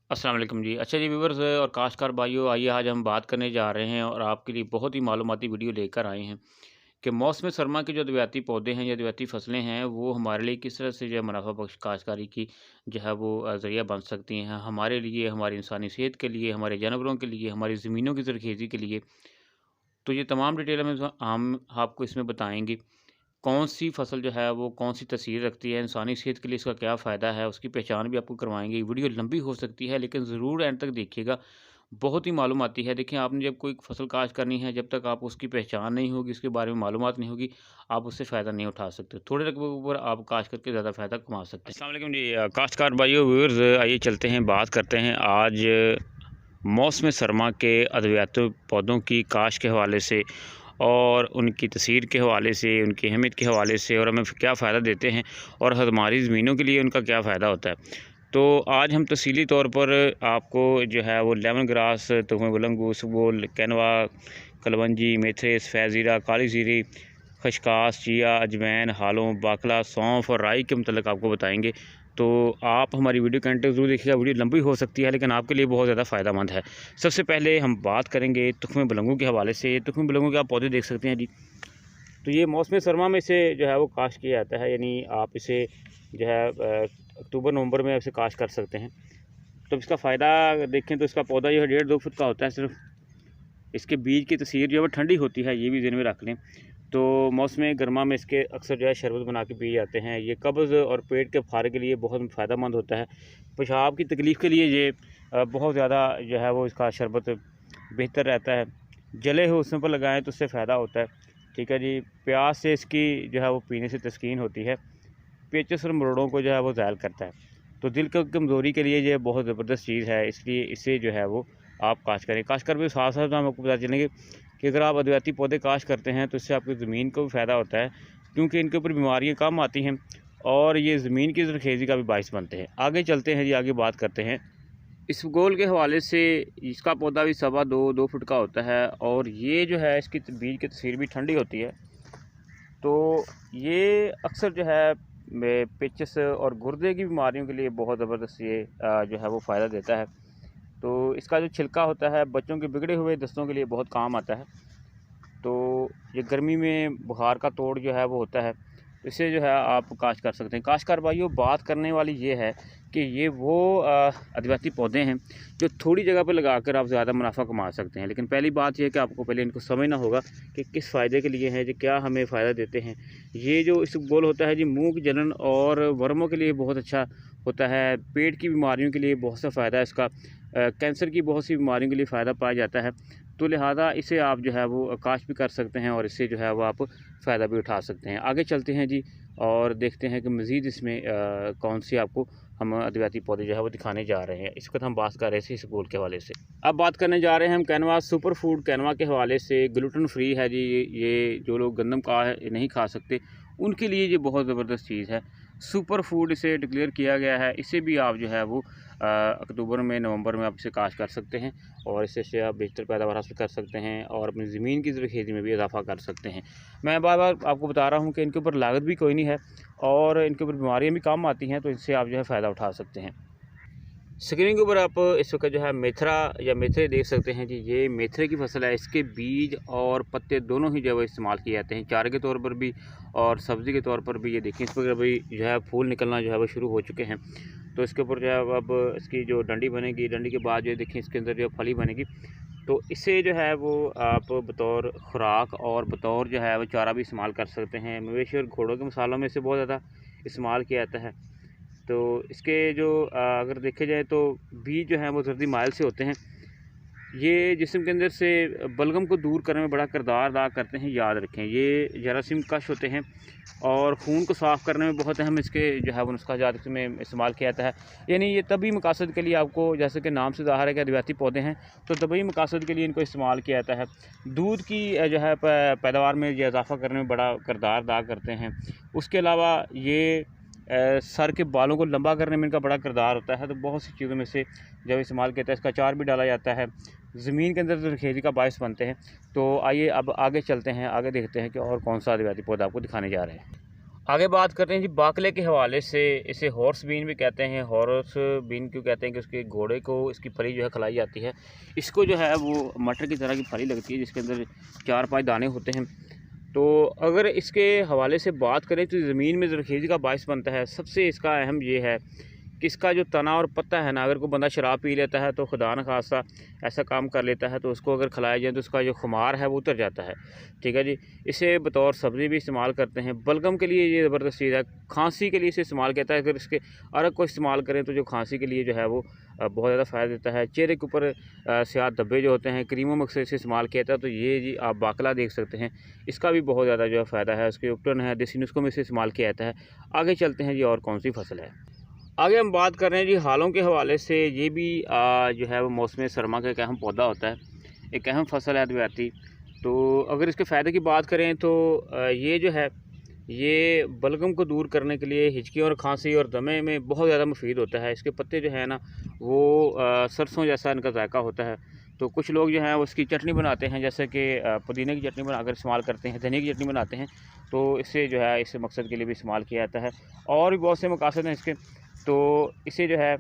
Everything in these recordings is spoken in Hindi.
अस्सलाम वालेकुम जी। अच्छा जी व्यूअर्स और काश्तकार भाइयों, आइए आज हम बात करने जा रहे हैं और आपके लिए बहुत ही मालूमाती वीडियो लेकर आए हैं कि मौसम सरमा के जो अद्वियाती पौधे हैं या अद्वियाती फसलें हैं, वो हमारे लिए किस तरह से जो है मुनाफ़ा बख्श काश्तकारी की जो है वो ज़रिया बन सकती हैं। हमारे लिए, हमारी इंसानी सेहत के लिए, हमारे जानवरों के लिए, हमारी ज़मीनों की ज़रख़ेज़ी के लिए। तो ये तमाम डिटेल हम आपको इसमें बताएँगे। कौन-सी फ़सल जो है वो कौन-सी तासीर रखती है, इंसानी सेहत के लिए इसका क्या फ़ायदा है, उसकी पहचान भी आपको करवाएँगे। वीडियो लंबी हो सकती है लेकिन ज़रूर एंड तक देखिएगा, बहुत ही मालूमाती है। देखिए आपने जब कोई फ़सल काश्त करनी है, जब तक आप उसकी पहचान नहीं होगी, उसके बारे में मालूमात नहीं होगी, आप उससे फ़ायदा नहीं उठा सकते। थोड़े रकबे के ऊपर आप काश्त करके ज़्यादा फ़ायदा कमा सकते हैं। अस्सलाम वालेकुम जी काश्तकार भाइयों व्यूअर्स आइए चलते हैं, बात करते हैं आज मौसम सरमा के अद्वियाती पौधों की काश्त के हवाले से और उनकी तसीर के हवाले से, उनकी अहमियत के हवाले से और हमें क्या फ़ायदा देते हैं और हमारी ज़मीनों के लिए उनका क्या फ़ायदा होता है। तो आज हम तफ़सीली तौर पर आपको जो है वो लेमन ग्रास, तुखम बुलंगू, इसबगोल, कैनवा, कलवंजी, मेथरे, सफ़ेद ज़ीरा, काली ज़ीरी, खसकास, चिया, अजवाइन, हालों, बाकला, सौंफ और राई के मुतल्लिक़ आपको बताएँगे। तो आप हमारी वीडियो कंटिन्यू ज़रूर देखिएगा। वीडियो लंबी हो सकती है लेकिन आपके लिए बहुत ज़्यादा फ़ायदेमंद है। सबसे पहले हम बात करेंगे तुखम बुलंगू के हवाले से। तुखम बुलंगू के आप पौधे देख सकते हैं जी। तो ये मौसम सरमा में इसे जो है वो काश्त किया जाता है, यानी आप इसे जो है अक्टूबर नवंबर में इसे काश्त कर सकते हैं। तो इसका फ़ायदा देखें तो इसका पौधा जो है 1.5-2 फुट का होता है सिर्फ। इसके बीज की तसीर जो है वो ठंडी होती है, ये भी ज़हन में रख लें। तो मौसम गर्मा में इसके अक्सर जो है शरबत बना के पिए जाते हैं। ये कब्ज़ और पेट के फारे के लिए बहुत फ़ायदेमंद होता है। पेशाब की तकलीफ़ के लिए ये बहुत ज़्यादा जो है वो इसका शरबत बेहतर रहता है। जले हुए उसमें पर लगाएँ तो उससे फ़ायदा होता है। ठीक है जी। प्यास से इसकी जो है वो पीने से तस्कीन होती है। पेचिश और मरोड़ों को जो है वो ज़ायल करता है। तो दिल की कमज़ोरी के लिए ये बहुत ज़बरदस्त चीज़ है, इसलिए इसे जो है वो आप काश्त करें। काश्त कर भी साथ-साथ हम आपको बताते चलेंगे कि अगर आप अद्वियाती पौधे काश्त करते हैं तो इससे आपकी ज़मीन को भी फ़ायदा होता है, क्योंकि इनके ऊपर बीमारियाँ कम आती हैं और ये ज़मीन की ज़रख़ेज़ी का भी बाइस बनते हैं। आगे चलते हैं जी, आगे बात करते हैं। इसबगोल के हवाले से इसका पौधा भी 2.25-2 फुट का होता है और ये जो है इसकी बीज की तसीर भी ठंडी होती है। तो ये अक्सर जो है पेचिश और गुर्दे की बीमारियों के लिए बहुत ज़बरदस्त ये जो है वो फ़ायदा देता है। तो इसका जो छिलका होता है बच्चों के बिगड़े हुए दस्तों के लिए बहुत काम आता है। तो ये गर्मी में बुखार का तोड़ जो है वो होता है, इसे जो है आप काश्त कर सकते हैं। काश्तकार भाइयों, बात करने वाली ये है कि ये वो अद्वियाती पौधे हैं जो थोड़ी जगह पे लगाकर आप ज़्यादा मुनाफ़ा कमा सकते हैं। लेकिन पहली बात ये है कि आपको पहले इनको समझना होगा कि किस फ़ायदे के लिए हैं, जो क्या हमें फ़ायदा देते हैं। ये जो इसबगोल होता है जी, मुँह की जलन और वर्मों के लिए बहुत अच्छा होता है। पेट की बीमारियों के लिए बहुत सा फ़ायदा है इसका। कैंसर की बहुत सी बीमारियों के लिए फ़ायदा पाया जाता है। तो लिहाजा इसे आप जो है वो काश्त भी कर सकते हैं और इससे जो है वो आप फ़ायदा भी उठा सकते हैं। आगे चलते हैं जी और देखते हैं कि मज़ीद इसमें कौन सी आपको हम अद्वियाती पौधे जो है वो दिखाने जा रहे हैं। इस वक्त हम बात कर रहे थे इसबगोल के हवाले से। अब बात करने जा रहे हैं हम कैनवा सुपर फूड कैनवा के हवाले से। ग्लूटेन फ्री है जी। ये जो लोग गंदम का नहीं खा सकते उनके लिए ये बहुत ज़बरदस्त चीज़ है। सुपर फूड इसे डिक्लेयर किया गया है। इसे भी आप जो है वो अक्टूबर में नवंबर में आप इसे काश्त कर सकते हैं और इससे आप बेहतर पैदावार हासिल कर सकते हैं और अपनी ज़मीन की ज़रख़ेज़ी में भी इजाफ़ा कर सकते हैं। मैं बार-बार आपको बता रहा हूँ कि इनके ऊपर लागत भी कोई नहीं है और इनके ऊपर बीमारियाँ भी कम आती हैं, तो इससे आप जो है फ़ायदा उठा सकते हैं। स्क्रीन के ऊपर आप इस वक्त जो है मेथरा या मेथरे देख सकते हैं जी। ये मेथरे की फसल है। इसके बीज और पत्ते दोनों ही जो है वो इस्तेमाल किए जाते हैं, चारे के तौर पर भी और सब्ज़ी के तौर पर भी। ये देखें इस पर अभी जो है फूल निकलना जो है वो शुरू हो चुके हैं। तो इसके ऊपर जो है अब इसकी जो डंडी बनेगी, डंडी के बाद जो देखें इसके अंदर जो फली बनेगी। तो इसे जो है वो आप बतौर खुराक और बतौर जो है वो चारा भी इस्तेमाल कर सकते हैं। मवेशी और घोड़ों के मसालों में से बहुत ज़्यादा इस्तेमाल किया जाता है। तो इसके जो अगर देखे जाए तो बीज जो हैं वो जर्दी माइल से होते हैं। ये जिस्म के अंदर से बलगम को दूर करने में बड़ा किरदार अदा करते हैं, याद रखें। ये जरासीम कश होते हैं और खून को साफ़ करने में बहुत अहम इसके जो है वो नुस्खा जात में इस्तेमाल किया जाता है। यानी ये तभी मकासद के लिए आपको, जैसे कि नाम से ज़ाहिर है कि अद्वियाती पौधे हैं, तो तभी मकासद के लिए इनको इस्तेमाल किया जाता है। दूध की जो है पैदावार में ये इजाफ़ा करने में बड़ा किरदार अदा करते हैं। उसके अलावा ये सर के बालों को लंबा करने में इनका बड़ा किरदार होता है। तो बहुत सी चीज़ों में से जब इस्तेमाल किया जाता है, इसका अचार भी डाला जाता है, ज़मीन के अंदर ज़रख़ेज़ी का बायस बनते हैं। तो आइए अब आगे चलते हैं, आगे देखते हैं कि और कौन सा अद्वियाती पौधा आपको दिखाने जा रहे हैं। आगे बात करते हैं जी बाकले के हवाले से। इसे हॉर्स बीन भी कहते हैं। हॉर्स बीन क्यों कहते हैं कि उसके घोड़े को इसकी फली जो है खिलाई जाती है। इसको जो है वो मटर की तरह की फली लगती है जिसके अंदर 4-5 दाने होते हैं। तो अगर इसके हवाले से बात करें तो ज़मीन में ज़रख़ीज़ी का बायस बनता है। सबसे इसका अहम ये है कि इसका जो तना और पत्ता है ना, अगर कोई बंदा शराब पी लेता है तो खुदा न खास्ता ऐसा काम कर लेता है तो उसको अगर खिलाया जाए तो उसका जो खुमार है वो उतर जाता है। ठीक है जी। इसे बतौर सब्ज़ी भी इस्तेमाल करते हैं। बलगम के लिए ये ज़बरदस्त चीज़ है। खांसी के लिए इसे इस्तेमाल किया जाता है। अगर इसके अरक को इस्तेमाल करें तो जो खांसी के लिए जो है वो बहुत ज़्यादा फ़ायदा देता है। चेहरे के ऊपर स्याह धब्बे जो होते हैं, क्रीमों में अक्सर इसे इस्तेमाल किया जाता है। तो ये जी आप बाकला देख सकते हैं, इसका भी बहुत ज़्यादा जो है फ़ायदा है। उसके उपटन है, देसी नुस्खों में इसे इस्तेमाल किया जाता है। आगे चलते हैं जी, और कौन सी फसल है। आगे हम बात कर रहे हैं जी हालों के हवाले से। ये भी जो है वो मौसम सरमा का एक अहम पौधा होता है, एक अहम फसल है अद्वियाती। तो अगर इसके फ़ायदे की बात करें तो ये जो है ये बलगम को दूर करने के लिए, हिचकी और खांसी और दमे में बहुत ज़्यादा मुफीद होता है। इसके पत्ते जो है ना वो सरसों जैसा इनका जायका होता है। तो कुछ लोग जो हैं वो इसकी चटनी बनाते हैं, जैसे कि पुदीने की चटनी बनाकर इस्तेमाल करते हैं, धनिया की चटनी बनाते हैं। तो इससे जो है इस मकसद के लिए भी इस्तेमाल किया जाता है। और भी बहुत से मकासद हैं इसके। तो इसे जो है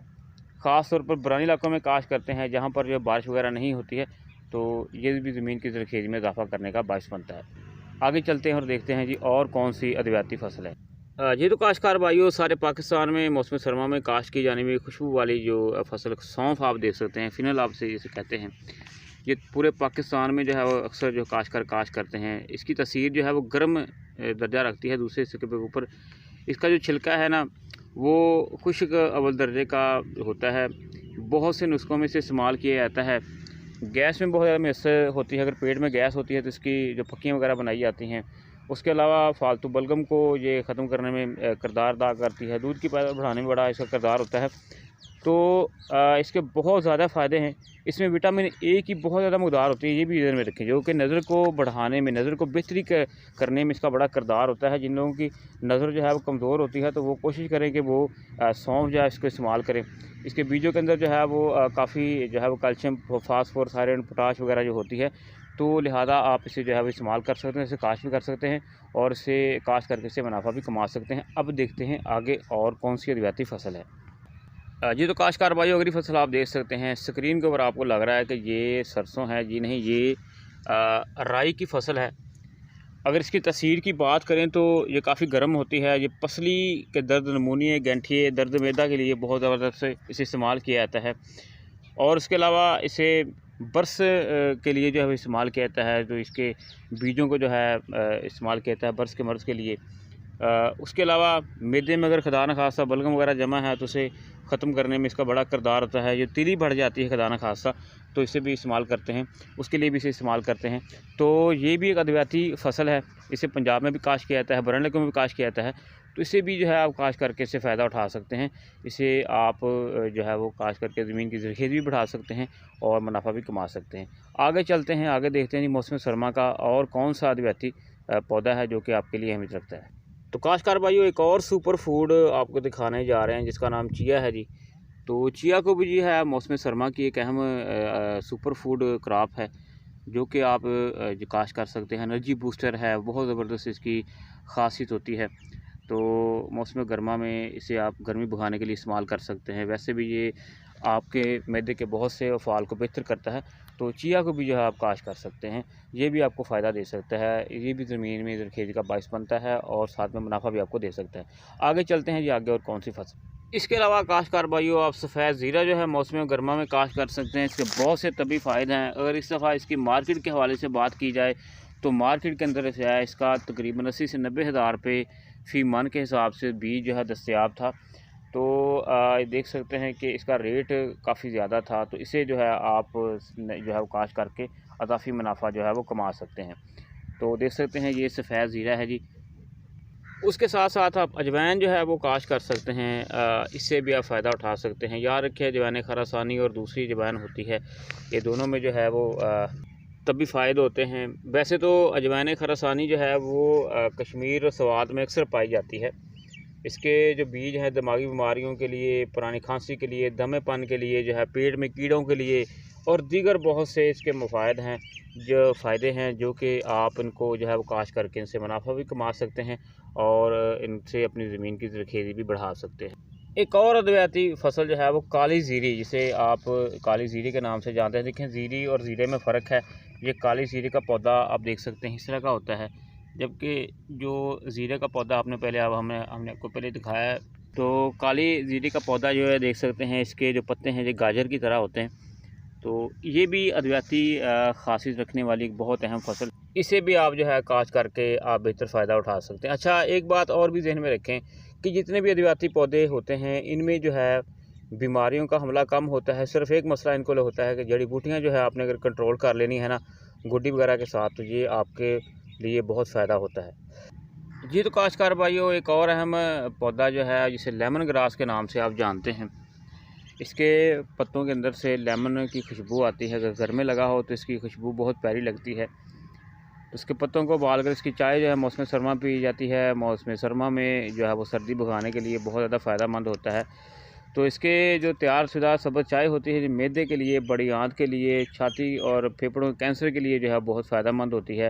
ख़ास तौर पर बरानी इलाकों में काश्त करते हैं जहाँ पर जो बारिश वगैरह नहीं होती है। तो ये भी ज़मीन की ज़रख़ीज़ी में इजाफ़ा करने का बायस बनता है। आगे चलते हैं और देखते हैं जी और कौन सी अद्वियाती फसल है। ये तो काश्तकार भाइयों सारे पाकिस्तान में मौसम सरमा में काश्त की जाने वाली खुशबू वाली जो फसल सौंफ आप देख सकते हैं, फ़िनल आप से जिसे कहते हैं। ये पूरे पाकिस्तान में जो है वो अक्सर जो काश्तकार काश्त करते हैं। इसकी तसीर जो है वो गर्म दर्जा रखती है दूसरे हिस्से के ऊपर। इसका जो छिलका है ना वो खुश्क अव्वल दर्जे का होता है। बहुत से नुस्ख़ों में इसे इस्तेमाल किया जाता है। गैस में बहुत ज़्यादा मैसर होती है। अगर पेट में गैस होती है तो इसकी जो पक्कियाँ वगैरह बनाई जाती हैं। उसके अलावा फालतू बलगम को ये ख़त्म करने में किरदार अदा करती है। दूध की पैदावार बढ़ाने में बड़ा इसका किरदार होता है। तो इसके बहुत ज़्यादा फ़ायदे हैं। इसमें विटामिन ए की बहुत ज़्यादा मकदार होती है, ये भी ध्यान में रखें, जो कि नज़र को बढ़ाने में, नज़र को बेहतरी करने में इसका बड़ा किरदार होता है। जिन लोगों की नज़र जो है वो कमज़ोर होती है तो वो कोशिश करें कि वो सौंफ जो है इसको इस्तेमाल करें। इसके बीजों के अंदर जो है वो काफ़ी जो है वो कैल्शियम, फास्फोरस, आयरन, पोटाश वगैरह जो होती है। तो लिहाजा आप इसे जो है वो इस्तेमाल कर सकते हैं, इसे काश्त भी कर सकते हैं और इसे काश्त करके इससे मुनाफा भी कमा सकते हैं। अब देखते हैं आगे और कौन सी अद्वियाती फसल है। जी तो काश्तकार भाइयों अगली फसल आप देख सकते हैं। स्क्रीन के ऊपर आपको लग रहा है कि ये सरसों है। जी नहीं, ये राई की फसल है। अगर इसकी तसीर की बात करें तो ये काफ़ी गर्म होती है। ये पसली के दर्द, नमूनिए, गंठिए, दर्द मैदा के लिए बहुत ज़बरदस्त से इसे इस्तेमाल किया जाता है। और उसके अलावा इसे बर्स के लिए जो है इस्तेमाल किया जाता है। तो इसके बीजों को जो है इस्तेमाल किया जाता है बर्स के मर्ज़ के लिए। उसके अलावा मैदे में अगर खुदा न खास्ता बलगम वगैरह जमा है तो उसे ख़त्म करने में इसका बड़ा किरदार होता है। जो तिली बढ़ जाती है खुदा न खास्ता तो इसे भी इस्तेमाल करते हैं, उसके लिए भी इसे इस्तेमाल करते हैं। तो ये भी एक अद्वियाती फसल है। इसे पंजाब में भी काश्त किया जाता है, बरानी इलाकों में भी काश्त किया जाता है। तो इसे भी जो है आप काश्त करके इससे फ़ायदा उठा सकते हैं। इसे आप जो है वो काश्त करके ज़मीन की ज़रख़ीज़ भी बढ़ा सकते हैं और मुनाफा भी कमा सकते हैं। आगे चलते हैं, आगे देखते हैं जी मौसम सरमा का और कौन सा अद्वियाती पौधा है जो कि आपके लिए अहमियत रखता है। तो काश्तकार भाइयों एक और सुपर फूड आपको दिखाने जा रहे हैं जिसका नाम चिया है जी। तो चिया को भी जी है मौसम सरमा की एक अहम सुपर फूड क्रॉप है जो कि आप जो काश्त कर सकते हैं। एनर्जी बूस्टर है, बहुत ज़बरदस्त इसकी ख़ासियत होती है। तो मौसम गर्मा में इसे आप गर्मी भगाने के लिए इस्तेमाल कर सकते हैं। वैसे भी ये आपके मैदे के बहुत से अफ़ाल को बेहतर करता है। तो चिया को भी जो है आप काश्त कर सकते हैं। ये भी आपको फ़ायदा दे सकता है। ये भी ज़मीन में ज़रख़ीज़ी का बायस बनता है और साथ में मुनाफा भी आपको दे सकता है। आगे चलते हैं जी, आगे और कौन सी फसल। इसके अलावा काश्तकार भाइयों आप सफ़ेद ज़ीरा जो है मौसम गर्मा में काश्त कर सकते हैं। इसके बहुत से तबी फ़ायदे हैं। अगर इस दफ़ा इसकी मार्केट के हवाले से बात की जाए तो मार्केट के अंदर जो है इसका तकरीबन 80 से 90 हज़ार रुपये फ़ी मन के हिसाब से बीज जो है दस्तयाब था। तो देख सकते हैं कि इसका रेट काफ़ी ज़्यादा था। तो इसे जो है आप जो है वो काश्त करके अज़ाफ़ी मुनाफा जो है वो कमा सकते हैं। तो देख सकते हैं ये सफ़ेद ज़ीरा है जी। उसके साथ साथ आप अजवाइन जो है वो काश्त कर सकते हैं। इससे भी आप फ़ायदा उठा सकते हैं। याद रखिए अजवाइन खरासानी और दूसरी अजवाइन होती है, ये दोनों में जो है वो तभी फ़ायदे होते हैं। वैसे तो अजवाइन खरासानी जो है वो कश्मीर और स्वात में अक्सर पाई जाती है। इसके जो बीज हैं दिमागी बीमारियों के लिए, पुरानी खांसी के लिए, दमेपन के लिए, जो है पेट में कीड़ों के लिए और दीगर बहुत से इसके मुफायद हैं, जो फ़ायदे हैं, जो कि आप इनको जो है वो काश्त करके इनसे मुनाफा भी कमा सकते हैं और इनसे अपनी ज़मीन की ज़रख़ेज़ी भी बढ़ा सकते हैं। एक और अद्वियाती फसल जो है वो काली ज़ीरी, जिसे आप काली ज़ीरी के नाम से जानते हैं। देखें, ज़ीरी और ज़ीरे में फ़र्क है। ये काली ज़ीरे का पौधा आप देख सकते हैं इस तरह का होता है, जबकि जो ज़ीरे का पौधा आपने पहले अब हमने आपको पहले दिखाया है। तो काली ज़ीरे का पौधा जो है देख सकते हैं, इसके जो पत्ते हैं जो गाजर की तरह होते हैं। तो ये भी अद्वियाती ख़ासियत रखने वाली एक बहुत अहम फसल, इसे भी आप जो है काश्त करके आप बेहतर फ़ायदा उठा सकते हैं। अच्छा, एक बात और भी ज़हन में रखें कि जितने भी अद्वियाती पौधे होते हैं, इनमें जो है बीमारियों का हमला कम होता है। सिर्फ़ एक मसला इनको होता है कि जड़ी बूटियाँ जो है आपने अगर कंट्रोल कर लेनी है ना गोड्डी वगैरह के साथ, तो ये आपके लिए बहुत फ़ायदा होता है। जी, तो काश्तकार भाइयों, एक और अहम पौधा जो है जिसे लेमन ग्रास के नाम से आप जानते हैं। इसके पत्तों के अंदर से लेमन की खुशबू आती है। अगर घर में लगा हो तो इसकी खुशबू बहुत प्यारी लगती है। इसके पत्तों को उबाल कर इसकी चाय जो है मौसम सरमा पी जाती है। मौसम सरमा में जो है वो सर्दी भगाने के लिए बहुत ज़्यादा फ़ायदेमंद होता है। तो इसके जो तैयारशुदा सब्ज़ चाय होती है, जो मैदे के लिए, बड़ी आंत के लिए, छाती और फेफड़ों के कैंसर के लिए जो है बहुत फ़ायदेमंद होती है।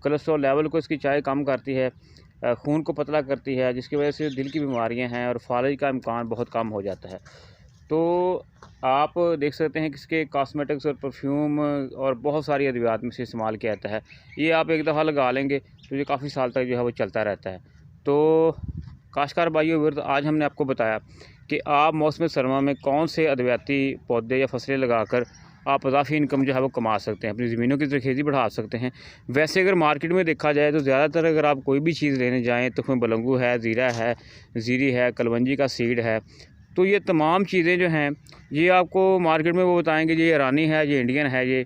कोलेस्ट्रॉल लेवल को इसकी चाय कम करती है, खून को पतला करती है, जिसकी वजह से दिल की बीमारियां हैं और फालिज का इम्कान बहुत कम हो जाता है। तो आप देख सकते हैं कि इसके कॉस्मेटिक्स और परफ्यूम और बहुत सारी अद्वियात में से इस्तेमाल किया जाता है। ये आप एक दफ़ा लगा लेंगे तो ये काफ़ी साल तक जो है वो चलता रहता है। तो काश्तकार भाइयों विरुद्ध आज हमने आपको बताया कि आप मौसम सरमा में कौन से अद्वियाती पौधे या फसलें लगाकर आप इजाफी इनकम जो है वो कमा सकते हैं, अपनी ज़मीनों की ज़रख़ेज़ी बढ़ा सकते हैं। वैसे अगर मार्केट में देखा जाए तो ज़्यादातर अगर आप कोई भी चीज़ लेने जाएँ तो उसमें बलंगू है, ज़ीरा है, ज़ीरी है, कलवंजी का सीड है, तो ये तमाम चीज़ें जो हैं ये आपको मार्केट में वो बताएँगे ये ईरानी है, ये इंडियन है ये।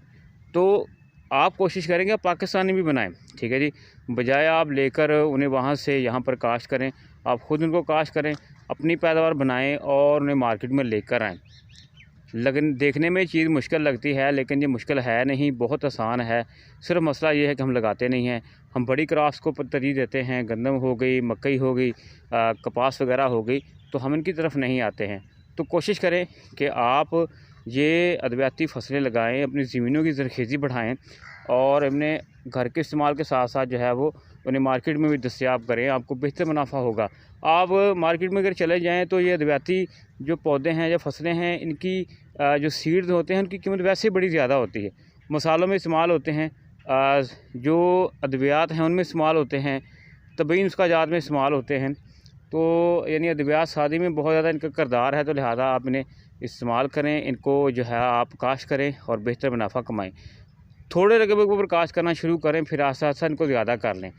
तो आप कोशिश करेंगे आप पाकिस्तानी भी बनाएँ, ठीक है जी। बजाय आप लेकर उन्हें वहाँ से यहाँ पर काश्त करें, आप ख़ुद उनको काश्त करें, अपनी पैदावार बनाएँ और उन्हें मार्केट में लेकर आएँ। लेकिन देखने में चीज़ मुश्किल लगती है, लेकिन ये मुश्किल है नहीं, बहुत आसान है। सिर्फ मसला ये है कि हम लगाते नहीं हैं। हम बड़ी क्रॉप्स को तरजीह देते हैं, गंदम हो गई, मकई हो गई, कपास वगैरह हो गई, तो हम इनकी तरफ नहीं आते हैं। तो कोशिश करें कि आप ये अद्वियाती फसलें लगाएँ, अपनी ज़मीनों की ज़रख़ेज़ी बढ़ाएँ और अपने घर के इस्तेमाल के साथ साथ जो है वो उन्हें मार्केट में भी दस्तयाब करें, आपको बेहतर मुनाफा होगा। आप मार्केट में अगर चले जाएँ तो ये अद्वियाती जो पौधे हैं या फसलें हैं, इनकी जो सीड्स होते हैं उनकी कीमत वैसे ही बड़ी ज़्यादा होती है। मसालों में इस्तेमाल होते हैं, जो अद्वियात हैं उनमें इस्तेमाल होते हैं, तबीन उसका जात में इस्तेमाल होते हैं। तो यानी अद्वियात शादी में बहुत ज़्यादा इनका किरदार है, तो लिहाजा आप इन्हें इस्तेमाल करें, इनको जो है आप काश्त करें और बेहतर मुनाफा कमाएँ। थोड़े रकबे के ऊपर काश्त करना शुरू करें, फिर आस्ता-आस्ता इनको ज़्यादा कर लें,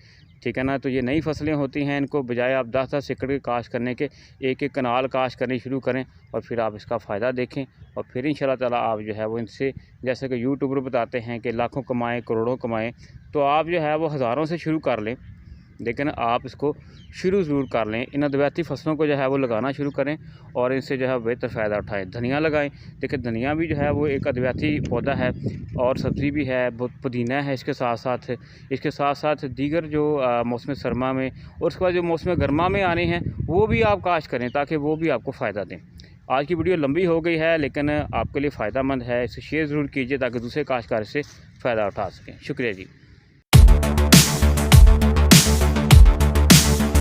ठीक है ना। तो ये नई फसलें होती हैं, इनको बजाय आप 10-10 एकड़ के काश्त करने के, एक-एक कनाल काश्त करनी शुरू करें और फिर आप इसका फ़ायदा देखें और फिर इंशाल्लाह ताला आप जो है वो इनसे, जैसे कि यूट्यूबर बताते हैं कि लाखों कमाएँ, करोड़ों कमाएँ, तो आप जो है वो हज़ारों से शुरू कर लें, लेकिन आप इसको शुरू ज़रूर कर लें। इन अद्वियाती फसलों को जो है वो लगाना शुरू करें और इनसे जो है बेहतर फ़ायदा उठाएँ। धनिया लगाएँ, देखिए धनिया भी जो है वो एक अद्वियाती पौधा है और सब्ज़ी भी है, बहुत पुदीना है इसके साथ-साथ दीगर जो मौसम सरमा में और उसके बाद जो मौसम गर्मा में आने हैं वो भी आप काश्त करें, ताकि वो भी आपको फ़ायदा दें। आज की वीडियो लंबी हो गई है, लेकिन आपके लिए फ़ायदेमंद है, इसे शेयर ज़रूर कीजिए ताकि दूसरे काश्तकार इससे फ़ायदा उठा सकें। शुक्रिया जी।